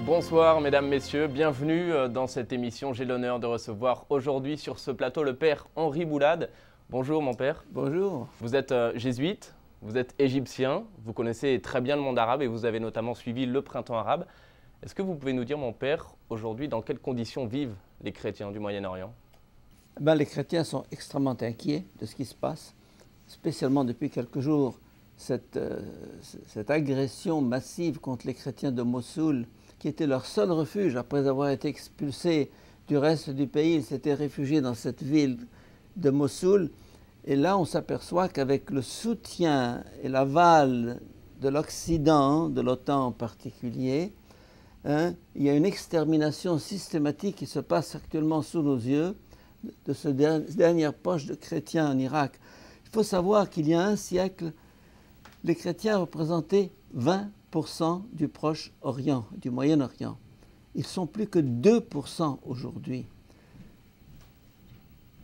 Bonsoir mesdames, messieurs, bienvenue dans cette émission. J'ai l'honneur de recevoir aujourd'hui sur ce plateau le père Henri Boulade. Bonjour mon père. Bonjour. Vous êtes jésuite, vous êtes égyptien, vous connaissez très bien le monde arabe et vous avez notamment suivi le printemps arabe. Est-ce que vous pouvez nous dire mon père, aujourd'hui dans quelles conditions vivent les chrétiens du Moyen-Orient? Les chrétiens sont extrêmement inquiets de ce qui se passe, spécialement depuis quelques jours. Cette agression massive contre les chrétiens de Mossoul, qui était leur seul refuge après avoir été expulsés du reste du pays, ils s'étaient réfugiés dans cette ville de Mossoul. Et là, on s'aperçoit qu'avec le soutien et l'aval de l'Occident, de l'OTAN en particulier, il y a une extermination systématique qui se passe actuellement sous nos yeux de cette dernière poche de chrétiens en Irak. Il faut savoir qu'il y a un siècle, les chrétiens représentaient 20% du Proche-Orient, du Moyen-Orient. Ils sont plus que 2% aujourd'hui.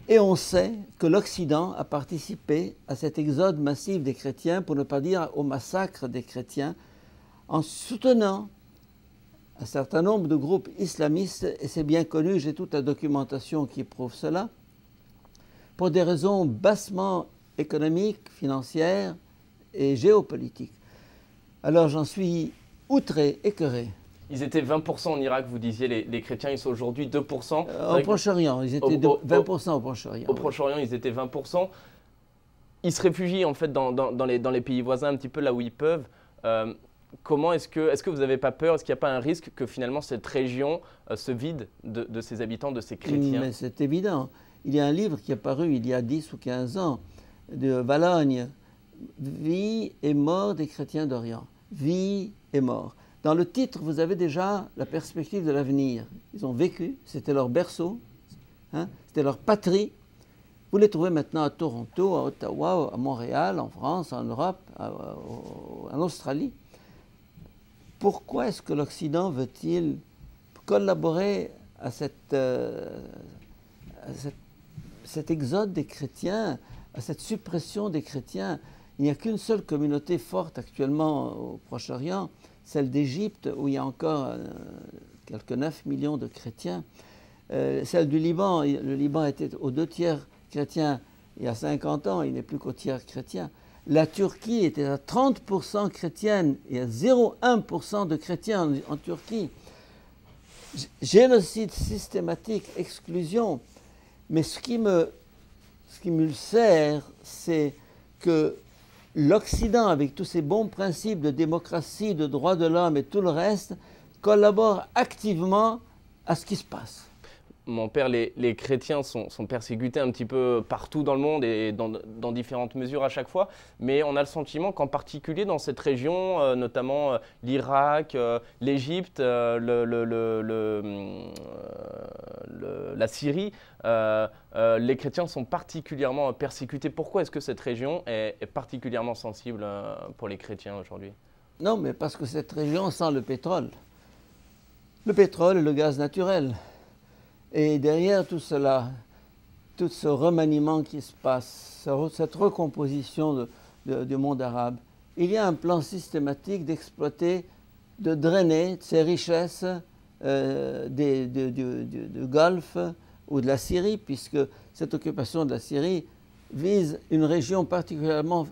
Et on sait que l'Occident a participé à cet exode massif des chrétiens, pour ne pas dire au massacre des chrétiens, en soutenant un certain nombre de groupes islamistes, et c'est bien connu, j'ai toute la documentation qui prouve cela, pour des raisons bassement économiques, financières et géopolitiques. Alors j'en suis outré, écœuré. Ils étaient 20% en Irak, vous disiez, les chrétiens, ils sont aujourd'hui 2%. Au Proche-Orient, ils étaient 20% au Proche-Orient. Au Proche-Orient, ils étaient 20%. Ils se réfugient en fait dans les pays voisins, un petit peu là où ils peuvent. Comment est-ce que vous n'avez pas peur, est-ce qu'il n'y a pas un risque que finalement cette région se vide de ses habitants, de ses chrétiens? Mais c'est évident. Il y a un livre qui est paru il y a 10 ou 15 ans, de Valogne, Vie et mort des chrétiens d'Orient. Vie et mort. Dans le titre, vous avez déjà la perspective de l'avenir. Ils ont vécu, c'était leur berceau, c'était leur patrie. Vous les trouvez maintenant à Toronto, à Ottawa, à Montréal, en France, en Europe, en Australie. Pourquoi est-ce que l'Occident veut-il collaborer à cet exode des chrétiens, à cette suppression des chrétiens? Il n'y a qu'une seule communauté forte actuellement au Proche-Orient, celle d'Égypte, où il y a encore quelques 9 millions de chrétiens. Celle du Liban, le Liban était aux 2 tiers chrétiens il y a 50 ans, il n'est plus qu'au tiers chrétien. La Turquie était à 30% chrétienne et à 0,1% de chrétiens en Turquie. Génocide systématique, exclusion. Mais ce qui me sert, c'est que l'Occident, avec tous ses bons principes de démocratie, de droits de l'homme et tout le reste, collabore activement à ce qui se passe. Mon père, les chrétiens sont persécutés un petit peu partout dans le monde et dans différentes mesures à chaque fois, mais on a le sentiment qu'en particulier dans cette région, notamment l'Irak, l'Égypte, la Syrie, les chrétiens sont particulièrement persécutés. Pourquoi est-ce que cette région est particulièrement sensible pour les chrétiens aujourd'hui? Non, mais parce que cette région sent le pétrole. Le pétrole et le gaz naturel. Et derrière tout cela, tout ce remaniement qui se passe, cette recomposition du monde arabe, il y a un plan systématique d'exploiter, de drainer ces richesses du Golfe ou de la Syrie, puisque cette occupation de la Syrie vise une région particulièrement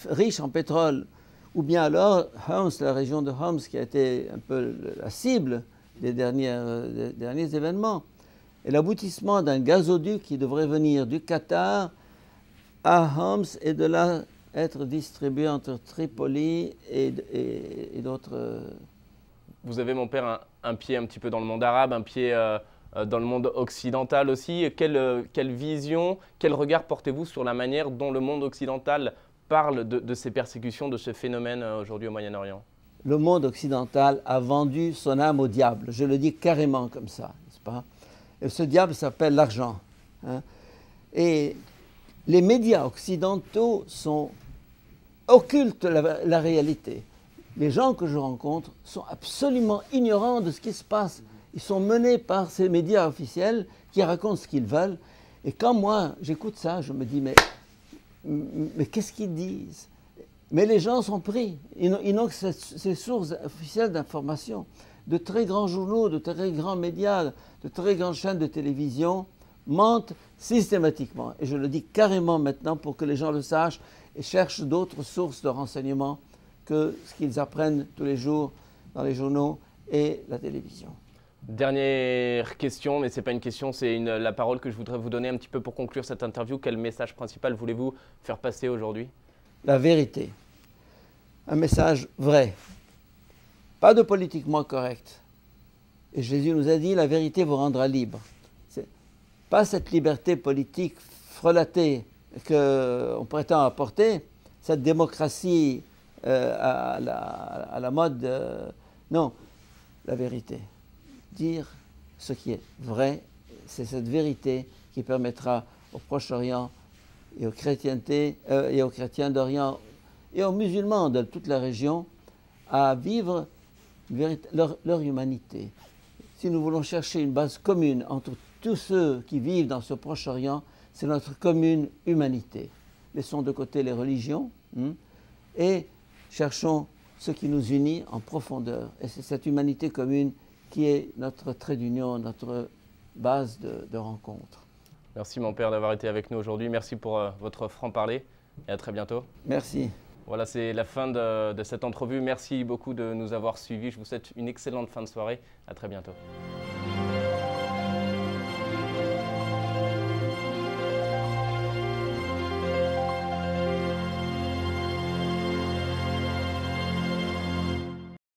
riche en pétrole. Ou bien alors, Homs, la région de Homs, qui a été un peu la cible des derniers événements. Et l'aboutissement d'un gazoduc qui devrait venir du Qatar à Homs et de là être distribué entre Tripoli et d'autres. Vous avez, mon père, un pied un petit peu dans le monde arabe, un pied dans le monde occidental aussi. Quelle vision, quel regard portez-vous sur la manière dont le monde occidental parle de ces persécutions, de ce phénomène aujourd'hui au Moyen-Orient? Le monde occidental a vendu son âme au diable. Je le dis carrément comme ça, n'est-ce pas? Et ce diable s'appelle l'argent. Et les médias occidentaux occultent la réalité. Les gens que je rencontre sont absolument ignorants de ce qui se passe. Ils sont menés par ces médias officiels qui racontent ce qu'ils veulent. Et quand moi, j'écoute ça, je me dis, mais qu'est-ce qu'ils disent? Mais les gens sont pris. Ils n'ont que ces sources officielles d'information. de très grands journaux, de très grands médias, de très grandes chaînes de télévision mentent systématiquement. Et je le dis carrément maintenant pour que les gens le sachent et cherchent d'autres sources de renseignements que ce qu'ils apprennent tous les jours dans les journaux et la télévision. Dernière question, mais ce n'est pas une question, c'est la parole que je voudrais vous donner un petit peu pour conclure cette interview. Quel message principal voulez-vous faire passer aujourd'hui? La vérité. Un message vrai. Pas de politiquement correct. Et Jésus nous a dit, la vérité vous rendra libre. C'est pas cette liberté politique frelatée qu'on prétend apporter, cette démocratie à la mode. Non, la vérité. Dire ce qui est vrai, c'est cette vérité qui permettra au Proche-Orient et aux chrétiens d'Orient et aux musulmans de toute la région à vivre leur humanité. Si nous voulons chercher une base commune entre tous ceux qui vivent dans ce Proche-Orient, c'est notre commune humanité. Laissons de côté les religions et cherchons ce qui nous unit en profondeur. Et c'est cette humanité commune qui est notre trait d'union, notre base de rencontre. Merci mon père d'avoir été avec nous aujourd'hui. Merci pour votre franc-parler et à très bientôt. Merci. Voilà, c'est la fin de cette entrevue. Merci beaucoup de nous avoir suivis. Je vous souhaite une excellente fin de soirée. À très bientôt.